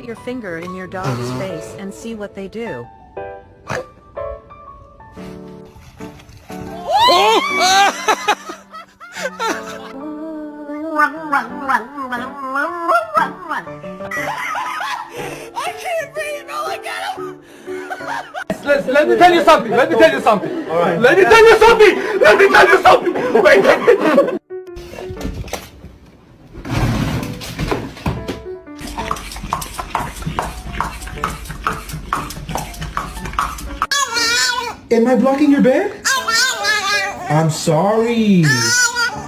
your finger in your dog's face and see what they do. I can't breathe. Oh, look at him. Let me tell you something. Let me tell you something. All right. Let me tell you something. Let me tell you something. Wait. Am I blocking your bed? I'm sorry.